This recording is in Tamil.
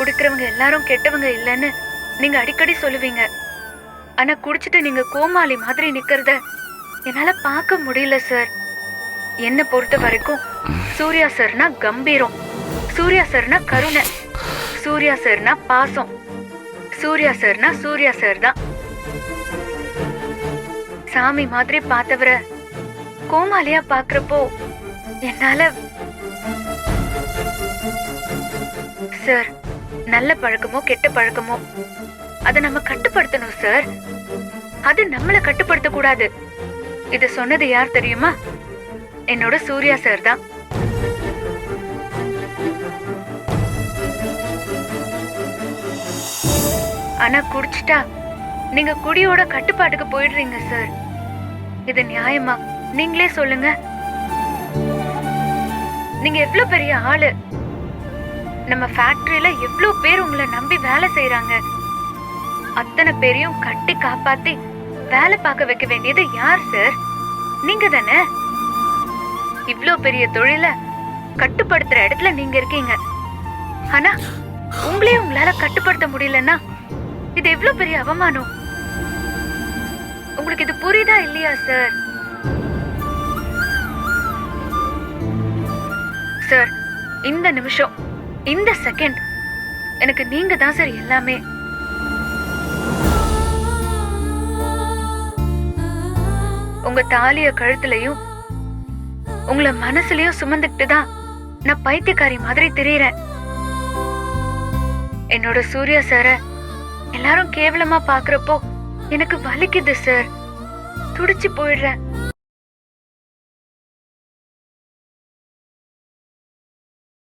குடிக்கிறவங்க எல்லாரும் கெட்டவங்க இல்லைன்னு நீங்க அடிக்கடி சொல்லுவீங்க. ஆனா குடிச்சிட்டு நீங்க கோமாளி மாதிரி நிக்கிறத என்னால பார்க்க முடியல சார். என்ன பொறுத்த வரைக்கும் சூர்யா சார்னா கம்பீரம், சூர்யா சார்னா கருணை, சூர்யா சார்னா பாசம், சூர்யா சார்னா சூர்யா சார் தான். சாமி மாதிரி பார்த்தவரை கோமாளியா பாக்குறப்போ என்னால சார், நல்ல பழக்கமோ கெட்ட பழக்கமோ அதை நம்ம கட்டுப்படுத்தணும் சார். அது நம்மள கட்டுப்படுத்த கூடாது. இத சொன்னது யார் தெரியுமா? என்னோட சூர்யா சார் தான். ஆனா குடிச்சிட்டா நீங்க குடியோட கட்டுப்பாட்டுக்கு போயிடுறீங்க சார். இது நியாயமா? நீங்களே சொல்லுங்க. நீங்க எவ்வளவு பெரிய ஆளு, நம்ம ஃபேக்டரியில எவ்வளவு பேர் உங்களை நம்பி வேலை செய்யறாங்க. அத்தனை பேரையும் கட்டி காப்பாத்தி வேலை பார்க்க வைக்க வேண்டியது யார் சார்? நீங்க தானே. இவ்ளோ பெரிய தொழில கட்டுப்படுத்துற இடத்துல நீங்க இருக்கீங்க. ஆனா உங்களே உங்களால கட்டுப்படுத்த முடியலன்னா இது எவ்வளவு பெரிய அவமானம். உங்களுக்கு இது புரியுதா இல்லையா சார்? சார், இந்த நிமிஷம், இந்த செகண்ட் எனக்கு நீங்க தான் சார் எல்லாமே. உங்க தாலிய கழுத்துலயும் உங்களை மனசுலயும் சுமந்துக்கிட்டு தான் நான் பைத்தியக்காரி மாதிரி திரியறேன். என்னோட சூர்யா சார எல்லாரும் கேவலமா பாக்குறப்போ எனக்கு வலிக்குது சார். துடிச்சு போயிடுறேன்.